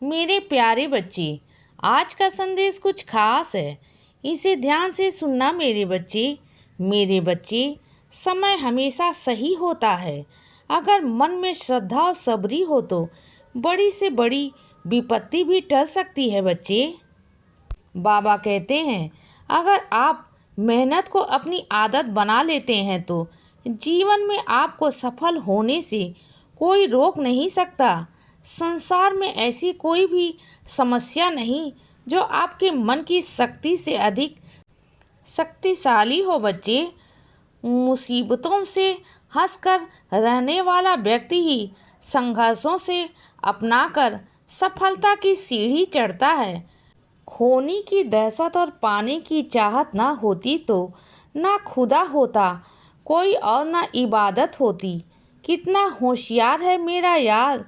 मेरे प्यारे बच्चे, आज का संदेश कुछ खास है। इसे ध्यान से सुनना मेरे बच्चे। मेरे बच्चे, समय हमेशा सही होता है। अगर मन में श्रद्धा और सब्री हो तो बड़ी से बड़ी विपत्ति भी टल सकती है बच्चे। बाबा कहते हैं, अगर आप मेहनत को अपनी आदत बना लेते हैं तो जीवन में आपको सफल होने से कोई रोक नहीं सकता। संसार में ऐसी कोई भी समस्या नहीं जो आपके मन की शक्ति से अधिक शक्तिशाली हो बच्चे। मुसीबतों से हंसकर रहने वाला व्यक्ति ही संघर्षों से अपनाकर सफलता की सीढ़ी चढ़ता है। खोने की दहशत और पाने की चाहत ना होती तो ना खुदा होता कोई और ना इबादत होती। कितना होशियार है मेरा यार,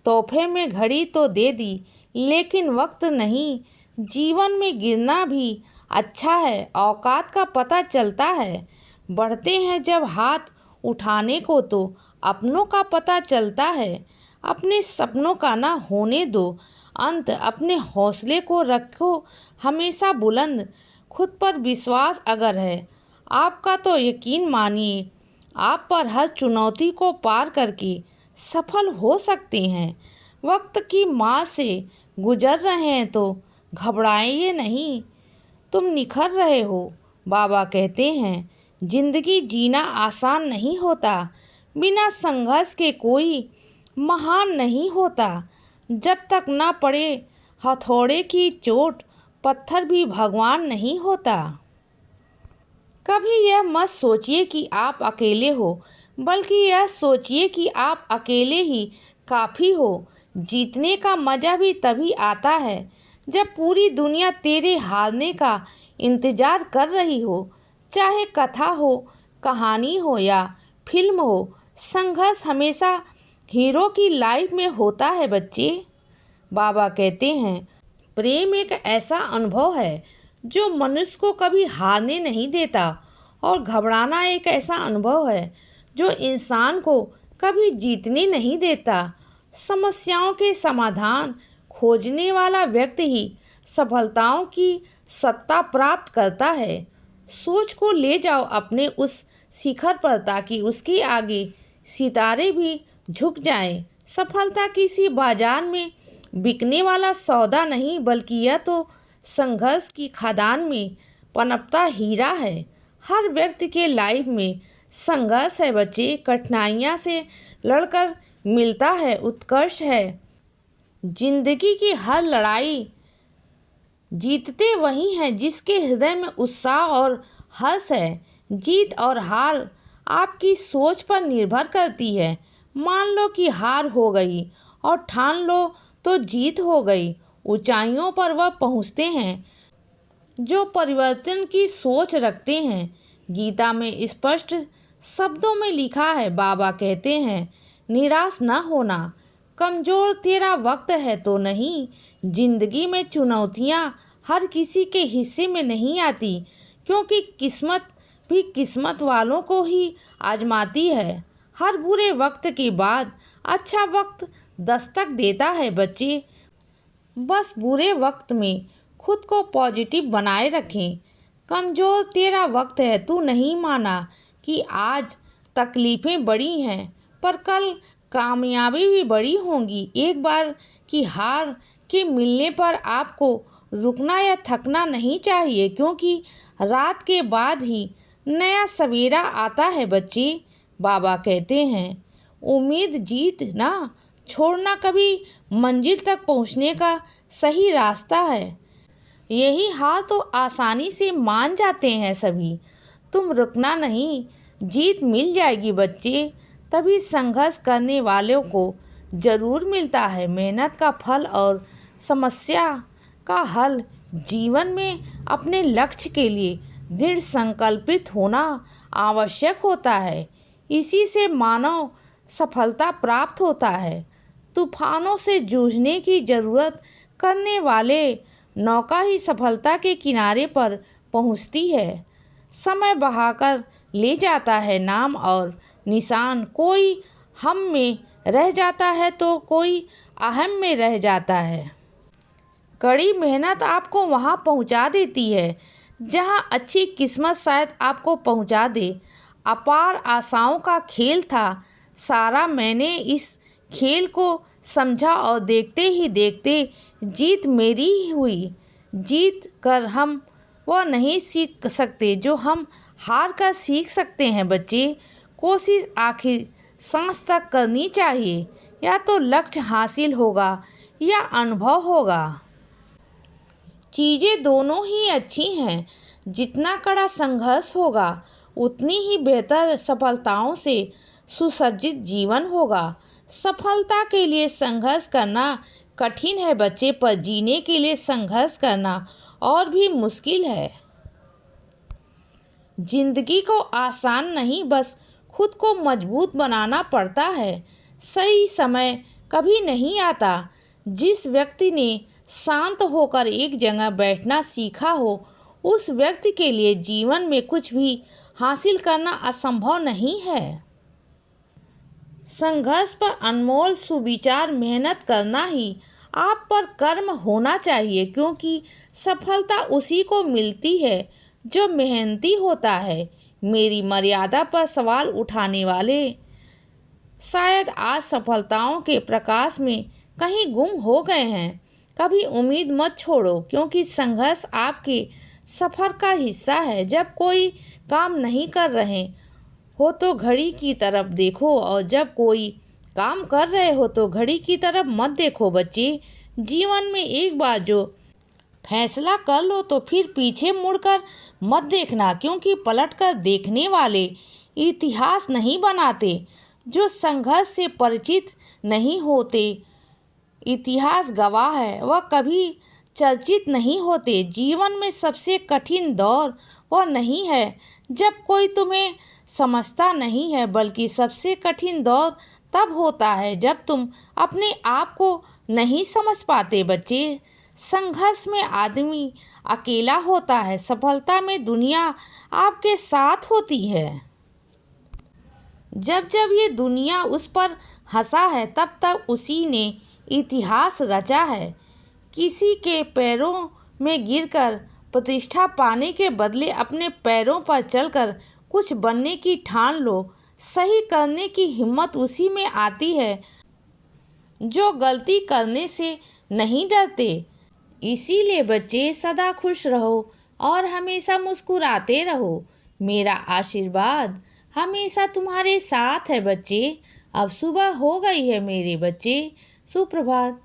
तोहफे में घड़ी तो दे दी लेकिन वक्त नहीं। जीवन में गिरना भी अच्छा है, औकात का पता चलता है। बढ़ते हैं जब हाथ उठाने को तो अपनों का पता चलता है। अपने सपनों का ना होने दो अंत, अपने हौसले को रखो हमेशा बुलंद। खुद पर विश्वास अगर है आपका तो यकीन मानिए आप पर हर चुनौती को पार करके सफल हो सकते हैं। वक्त की मार से गुजर रहे हैं तो घबराइए नहीं, तुम निखर रहे हो। बाबा कहते हैं, जिंदगी जीना आसान नहीं होता, बिना संघर्ष के कोई महान नहीं होता। जब तक ना पड़े हथौड़े की चोट, पत्थर भी भगवान नहीं होता। कभी यह मत सोचिए कि आप अकेले हो, बल्कि यह सोचिए कि आप अकेले ही काफ़ी हो। जीतने का मज़ा भी तभी आता है जब पूरी दुनिया तेरे हारने का इंतज़ार कर रही हो। चाहे कथा हो, कहानी हो या फिल्म हो, संघर्ष हमेशा हीरो की लाइफ में होता है बच्चे। बाबा कहते हैं, प्रेम एक ऐसा अनुभव है जो मनुष्य को कभी हारने नहीं देता, और घबराना एक ऐसा अनुभव है जो इंसान को कभी जीतने नहीं देता। समस्याओं के समाधान खोजने वाला व्यक्ति ही सफलताओं की सत्ता प्राप्त करता है। सोच को ले जाओ अपने उस शिखर पर ताकि उसके आगे सितारे भी झुक जाएं। सफलता किसी बाजार में बिकने वाला सौदा नहीं, बल्कि यह तो संघर्ष की खदान में पनपता हीरा है। हर व्यक्ति के लाइफ में संघर्ष है बच्चे। कठिनाइयाँ से लड़कर मिलता है उत्कर्ष है। जिंदगी की हर लड़ाई जीतते वही हैं जिसके हृदय में उत्साह और हर्ष है। जीत और हार आपकी सोच पर निर्भर करती है। मान लो कि हार हो गई और ठान लो तो जीत हो गई। ऊंचाइयों पर वह पहुंचते हैं जो परिवर्तन की सोच रखते हैं। गीता में स्पष्ट शब्दों में लिखा है, बाबा कहते हैं, निराश न होना। कमज़ोर तेरा वक्त है तो नहीं। जिंदगी में चुनौतियां हर किसी के हिस्से में नहीं आती, क्योंकि किस्मत भी किस्मत वालों को ही आजमाती है। हर बुरे वक्त के बाद अच्छा वक्त दस्तक देता है बच्चे। बस बुरे वक्त में खुद को पॉजिटिव बनाए रखें। कमज़ोर तेरा वक्त है, तू नहीं माना कि आज तकलीफ़ें बड़ी हैं पर कल कामयाबी भी बड़ी होंगी। एक बार की हार के मिलने पर आपको रुकना या थकना नहीं चाहिए, क्योंकि रात के बाद ही नया सवेरा आता है बच्चे। बाबा कहते हैं, उम्मीद जीत ना छोड़ना कभी मंजिल तक पहुंचने का सही रास्ता है। यही हाल तो आसानी से मान जाते हैं सभी। तुम रुकना नहीं, जीत मिल जाएगी बच्चे। तभी संघर्ष करने वालों को ज़रूर मिलता है मेहनत का फल और समस्या का हल। जीवन में अपने लक्ष्य के लिए दृढ़ संकल्पित होना आवश्यक होता है। इसी से मानव सफलता प्राप्त होता है। तूफानों से जूझने की ज़रूरत करने वाले नौका ही सफलता के किनारे पर पहुंचती है। समय बहाकर ले जाता है नाम और निशान। कोई हम में रह जाता है तो कोई अहम में रह जाता है। कड़ी मेहनत आपको वहाँ पहुँचा देती है जहाँ अच्छी किस्मत शायद आपको पहुँचा दे। अपार आशाओं का खेल था सारा, मैंने इस खेल को समझा और देखते ही देखते जीत मेरी ही हुई। जीत कर हम वह नहीं सीख सकते जो हम हार कर सीख सकते हैं बच्चे। कोशिश आखिर सांस तक करनी चाहिए, या तो लक्ष्य हासिल होगा या अनुभव होगा। चीज़ें दोनों ही अच्छी हैं। जितना कड़ा संघर्ष होगा उतनी ही बेहतर सफलताओं से सुसज्जित जीवन होगा। सफलता के लिए संघर्ष करना कठिन है बच्चे, पर जीने के लिए संघर्ष करना और भी मुश्किल है। जिंदगी को आसान नहीं, बस खुद को मजबूत बनाना पड़ता है। सही समय कभी नहीं आता। जिस व्यक्ति ने शांत होकर एक जगह बैठना सीखा हो, उस व्यक्ति के लिए जीवन में कुछ भी हासिल करना असंभव नहीं है। संघर्ष पर अनमोल सुविचार मेहनत करना ही आप पर कर्म होना चाहिए, क्योंकि सफलता उसी को मिलती है जो मेहनती होता है। मेरी मर्यादा पर सवाल उठाने वाले शायद आज सफलताओं के प्रकाश में कहीं गुम हो गए हैं। कभी उम्मीद मत छोड़ो, क्योंकि संघर्ष आपके सफ़र का हिस्सा है। जब कोई काम नहीं कर रहे हो तो घड़ी की तरफ देखो, और जब कोई काम कर रहे हो तो घड़ी की तरफ मत देखो बच्चे। जीवन में एक बार जो फैसला कर लो तो फिर पीछे मुड़कर मत देखना, क्योंकि पलटकर देखने वाले इतिहास नहीं बनाते। जो संघर्ष से परिचित नहीं होते, इतिहास गवाह है, वह कभी चर्चित नहीं होते। जीवन में सबसे कठिन दौर वह नहीं है जब कोई तुम्हें समझता नहीं है, बल्कि सबसे कठिन दौर तब होता है जब तुम अपने आप को नहीं समझ पाते बच्चे। संघर्ष में आदमी अकेला होता है, सफलता में दुनिया आपके साथ होती है। जब जब ये दुनिया उस पर हंसा है, तब तक उसी ने इतिहास रचा है। किसी के पैरों में गिरकर प्रतिष्ठा पाने के बदले अपने पैरों पर चलकर कुछ बनने की ठान लो। सही करने की हिम्मत उसी में आती है जो गलती करने से नहीं डरते। इसीलिए बच्चे सदा खुश रहो और हमेशा मुस्कुराते रहो। मेरा आशीर्वाद हमेशा तुम्हारे साथ है बच्चे। अब सुबह हो गई है मेरे बच्चे, सुप्रभात।